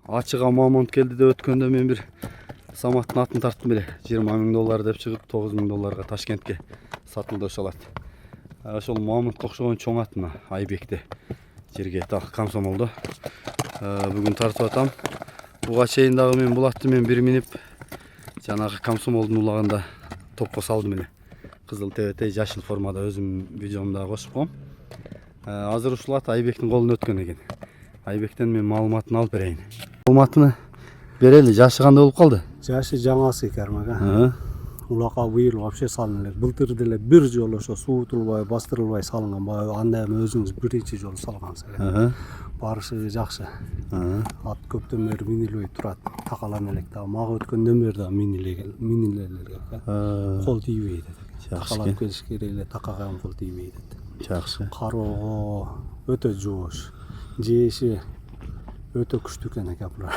Ачыга момент келди деп өткөндө мен бир Саматтын атын тарттым беле. $20,000 деп чыгып $9,000 Ташкентке сатылды ошол ат. Ошол моментке окшогон чоң ат мына Айбекте. Жерге так комсомолдо. Бүгүн тартып атам. Буга чейин дагы мен бул атты бир минип жанагы комсомолдун улагында топко салдым эле. Кызыл тебетей жашыл формада өзүм видеомда кошуп коем. Азыр ушул ат Айбектин колуна өткөн экен. Айбектен мен маалыматын алып берейин. Маалыматыны берели, жашы кандай болуп калды? Жашы жаңасы кармага. Улакка быйыл вообще салын элек. Былтыр деле бир жолу ошо суутулбай, бастырылбай салынган. Баягы анда эми өзүңүз биринчи жолу салгансыз. Барышы жакшы. Ат көптөн бери минилбей турат. Такалан элек дагы мага өткөндөн бери дагы минилелер. Кол тийбейт. Такалап келишкере эле такаган кол тийбейт. Жакшы. Кароого өтө жоош. Жээши өтө күчтүү экен булар.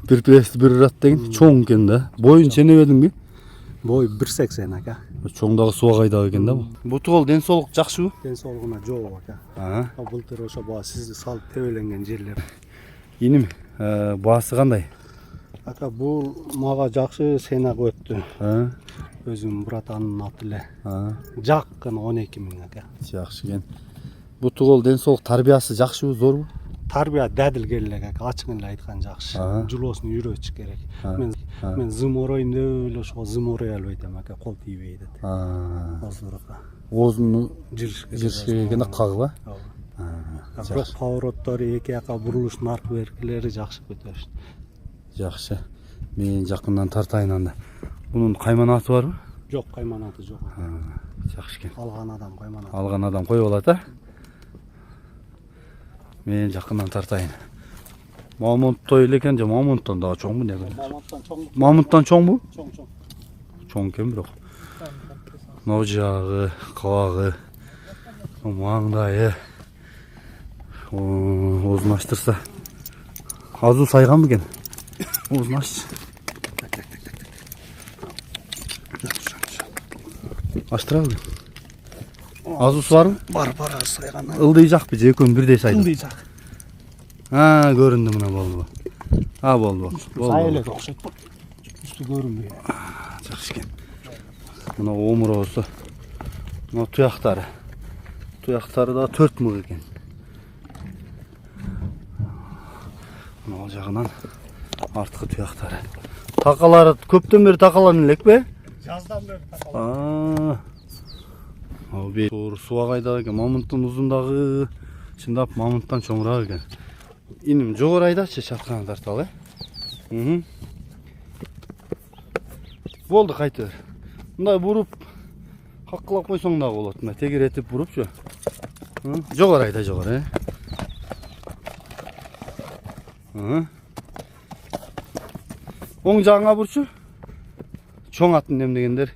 Bir piyesti bir rat деген чоң экен да. Боюн ченебедиңби? Бой 1.80 ака. Чоңдагы суагайдагы экен да бу. Бутугол ден соолук жакшыбы? Ден соолугуна жоо ака. Былтыр ошо баа сиз салып тебеленген жерлер. Иним, баасы кандай? Ака бул мага жакшы сенак өттү. Өзүм братанын аты эле. Жакын 12.000 ака. Жакшы экен. Бутугол ден соолук тарбиясы жакшыбы, зорбу? Тарбия дадил келелек ака, ачыгын эле айткан жакшы. Жулоосун үйрөтүш керек. Мен зым оройм деп эле ошого зым орой албайт эм ака, кол тийбейт. Озурука. Оозуну жиршегенде кагыба? Бирок повороттору эки жака бурулуштун аркы беркилери жакшы көтөрүштү. Жакшы. Мен жакындан тартайын анда. Бунун кайманаты барбы? Жок, кайманаты жок. Жакшы экен. Алган адам кайманаты. Алган адам коюп алат, а? Мен жакындан тартайын. Мамонттой эле экен же мамонттон дагы чоңбу не? Мамонттон чоң. Мамонттон чоңбу? Чоң. Чоң экен бирок. Ножагы, кабагы, маңдайы. Оозун ачтырса. Азуу сайганбы экен? Оозун аччы. Аштырабы? Азуусу барбы? Бар, сайган. Ылдый жакпы же экөөнү бирдей сайды? Ылдый жак. Көрүндү мына болду. Болду. Сай эле окшойт. Үстү көрүнбөйт. Жакшы экен. Мына омуроосу. Мына туяктары. Туяктары да 4 мык экен. Мына ал жагынан арткы туяктары. Такалары көптөн бери такалан элекпи? Жаздан бери такалан. Суагайда экен, мамонттун узундагы чындап мамонттан чоңураак экен. Иним жогору айдачы чатканы тарталы. Болду кайта бер. Мындай буруп каккылап койсоң дагы болот. Мына тегеретип бурупчу. Жогору айда, жогору, Оң жагыңа бурчу. Чоң атын эмдегендер,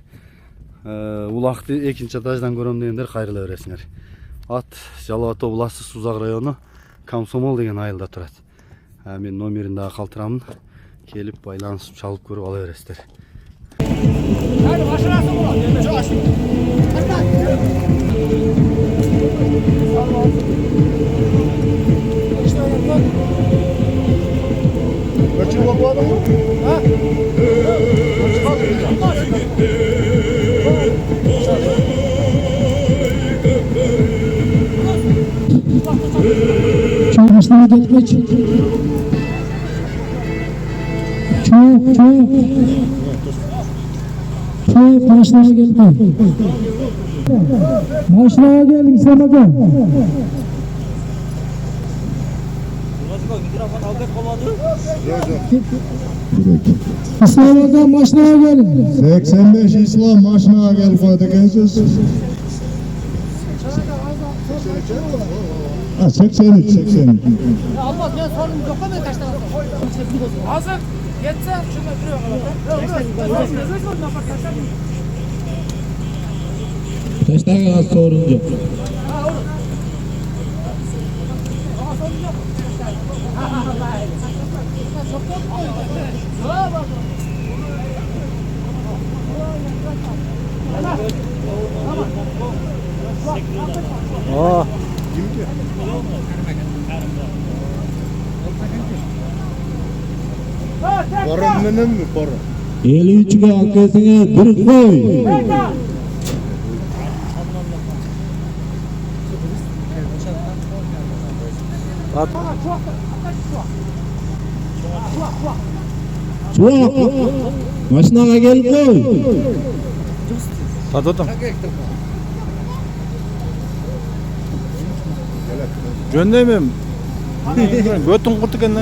улакты экинчи этаждан көрөм дегендер кайрыла бересиңер. Ат Жалал Абад областы Сузак району Комсомол деген айылда турат. Мен номерин дагы калтырамын. Келип байланышып чалып көрүп ала бересиздер. Başına gelmek. Çok başına gelmek. Başına gelin sana gel. İslam'a başına gelin. 85 İslam başına gel koyduğunuz. 83. Allah ben sorun yok ama kaçtan hazır yetse şuna Kaçtan az sorun yok. Boran menen mi? Boran. 53'e arkasına bir koy. Çuak. Maşinaga gel koy. Tadım. Жөндеймін. Бөтін құрт екен.